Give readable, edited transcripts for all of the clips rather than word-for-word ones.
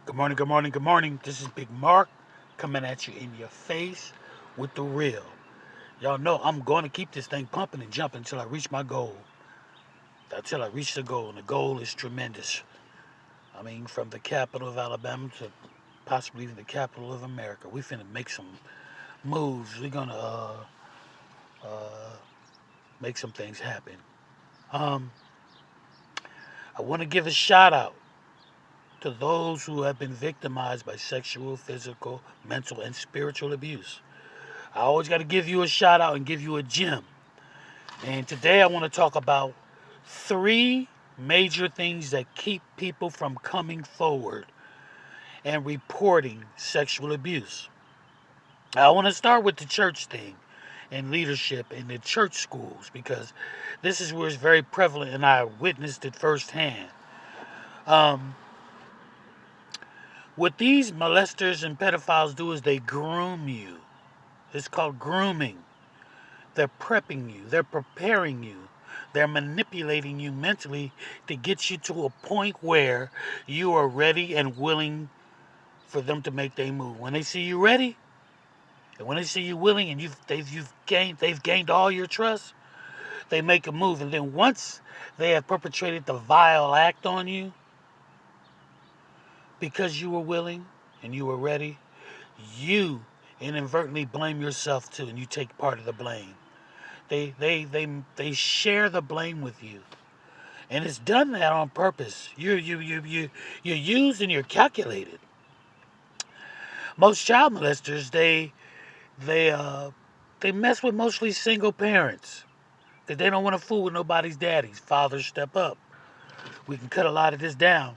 Good morning, good morning, good morning. This is Big Mark coming at you in your face with the real. Y'all know I'm going to keep this thing pumping and jumping until I reach my goal. Until I reach the goal, and the goal is tremendous. I mean, from the capital of Alabama to possibly even the capital of America. We finna make some moves. We're gonna uh, make some things happen. Um, I want to give a shout out to those who have been victimized by sexual, physical, mental, and spiritual abuse. I always got to give you a shout out and give you a gem. And today I want to talk about three major things that keep people from coming forward and reporting sexual abuse. I want to start with the church thing and leadership in the church schools because this is where it's very prevalent and I witnessed it firsthand. Um, what these molesters and pedophiles do is they groom you. It's called grooming. They're prepping you, they're preparing you, they're manipulating you mentally to get you to a point where you are ready and willing for them to make their move. When they see you ready, and when they see you willing, and they've gained all your trust, they make a move. And then once they have perpetrated the vile act on you, because you were willing and you were ready, you inadvertently blame yourself too, and you take part of the blame. They share the blame with you, and it's done that on purpose. You're used and you're calculated. Most child molesters they uh they mess with mostly single parents because they don't want to fool with nobody's daddies. Fathers, step up. We can cut a lot of this down.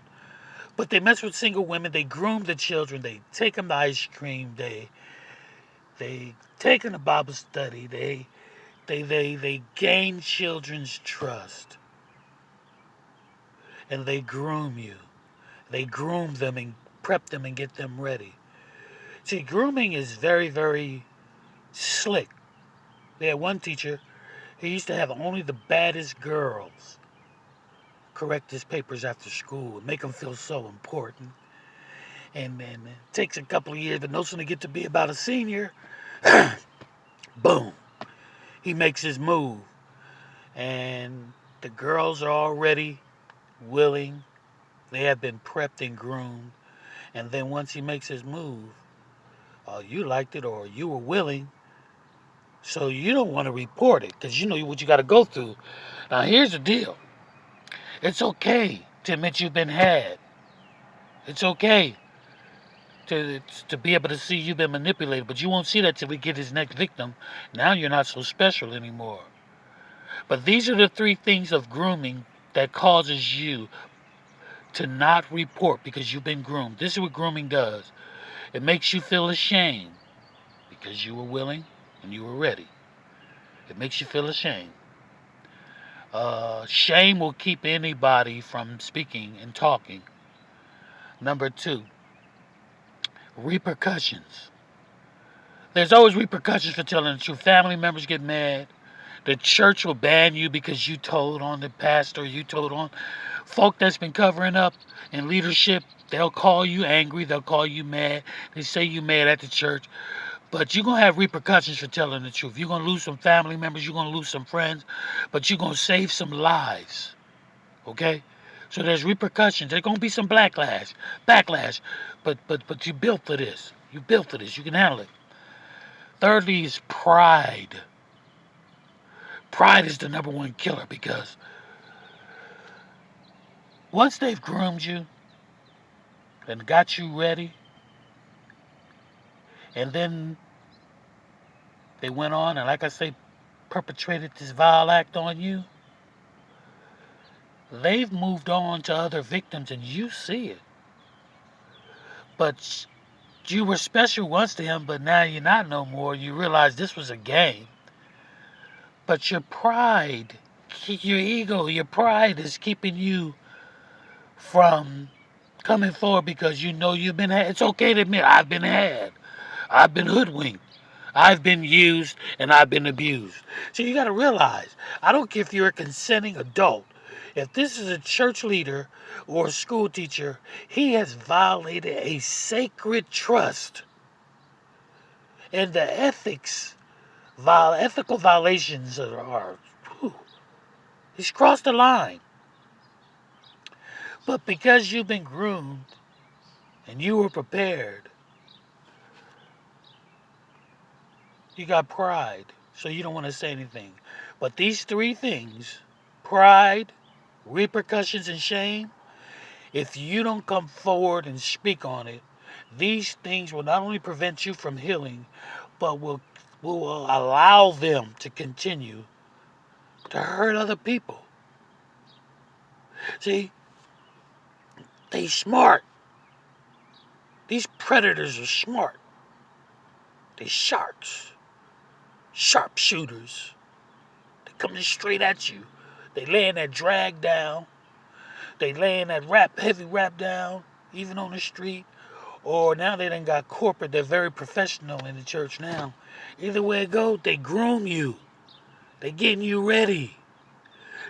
But they mess with single women. They groom the children. They take them to ice cream. They take them to Bible study. They gain children's trust, and they groom you. They groom them and prep them and get them ready. See, grooming is very, very slick. They had one teacher, he used to have only the baddest girls correct his papers after school and make them feel so important. And then it takes a couple of years, but no sooner get to be about a senior, boom, he makes his move. And the girls are already willing. They have been prepped and groomed. And then once he makes his move, you liked it or you were willing, so you don't want to report it because you know what you got to go through. Now, here's the deal: it's okay to admit you've been had. It's okay to be able to see you've been manipulated, but you won't see that till we get his next victim. Now you're not so special anymore. But these are the three things of grooming that causes you to not report because you've been groomed. This is what grooming does. It makes you feel ashamed because you were willing and you were ready. It makes you feel ashamed. Shame will keep anybody from speaking and talking. Number two, repercussions. There's always repercussions for telling the truth. Family members get mad. The church will ban you because you told on the pastor, you told on folk that's been covering up in leadership. They'll call you angry. They'll call you mad. They say you mad at the church. But you're going to have repercussions for telling the truth. You're going to lose some family members. You're going to lose some friends. But you're going to save some lives. Okay? So there's repercussions. There's going to be some backlash. But you built for this. You built for this. You can handle it. Thirdly is pride. Pride is the number one killer because once they've groomed you and got you ready, and then they went on and, like I say, perpetrated this vile act on you, they've moved on to other victims and you see it. But you were special once to him, but now you're not no more. You realize this was a game. But your pride, your ego, your pride is keeping you from coming forward because you know you've been had. It's okay to admit, I've been had. I've been hoodwinked. I've been used and I've been abused. So you got to realize, I don't care if you're a consenting adult. If this is a church leader or a school teacher, he has violated a sacred trust. And the ethical violations whew, he's crossed the line. But because you've been groomed and you were prepared, you got pride, so you don't want to say anything. But these three things, pride, repercussions, and shame, if you don't come forward and speak on it, these things will not only prevent you from healing, but will allow them to continue to hurt other people. See, they smart. These predators are smart. They sharks, sharpshooters. They coming straight at you. They laying that drag down. They laying that heavy rap down, even on the street. Or now they done got corporate. They're very professional in the church now. Either way it goes, they groom you. They getting you ready.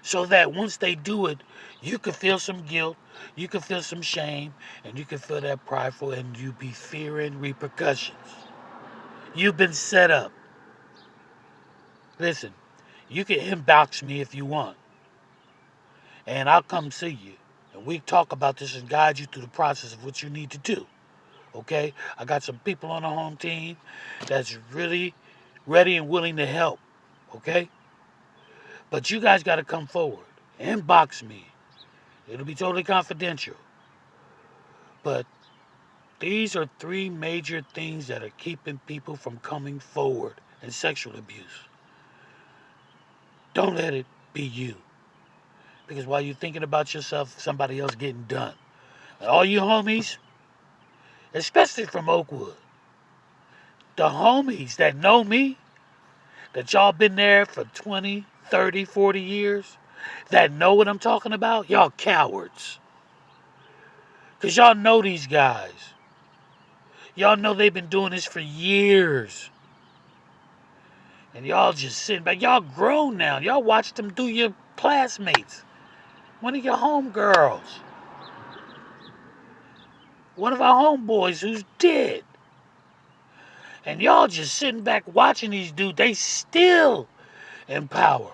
So that once they do it, you can feel some guilt, you can feel some shame, and you can feel that prideful, and you be fearing repercussions. You've been set up. Listen, you can inbox me if you want, and I'll come see you. And we talk about this and guide you through the process of what you need to do. Okay? I got some people on the home team that's really ready and willing to help. Okay? But you guys got to come forward. Inbox me. It'll be totally confidential. But these are three major things that are keeping people from coming forward in sexual abuse. Don't let it be you. Because while you're thinking about yourself, somebody else getting done. And all you homies, especially from Oakwood, the homies that know me, that y'all been there for 20, 30, 40 years, that know what I'm talking about, y'all cowards. Because y'all know these guys. Y'all know they've been doing this for years. And y'all just sitting back. Y'all grown now. Y'all watched them do your classmates. One of your homegirls. One of our homeboys who's dead. And y'all just sitting back watching these dudes. They still in power.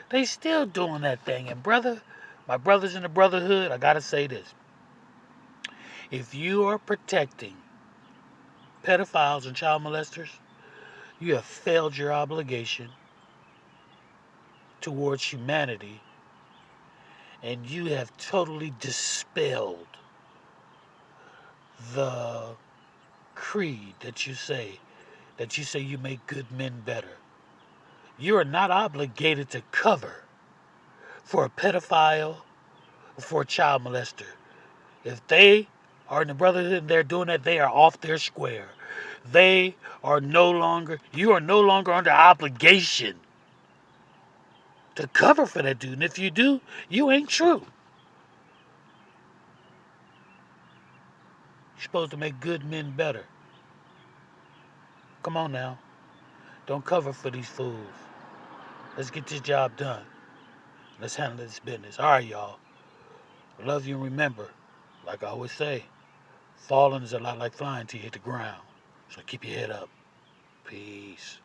They still doing that thing. And brother, my brothers in the brotherhood, I gotta say this. If you are protecting pedophiles and child molesters, you have failed your obligation towards humanity, and you have totally dispelled the creed that you say you make good men better. You are not obligated to cover for a pedophile or for a child molester. If they are in the brotherhood and they're doing that, they are off their square. You are no longer under obligation to cover for that dude. And if you do, you ain't true. You're supposed to make good men better. Come on now. Don't cover for these fools. Let's get this job done. Let's handle this business. All right, y'all. I love you, and remember, like I always say, falling is a lot like flying till you hit the ground. So keep your head up. Peace.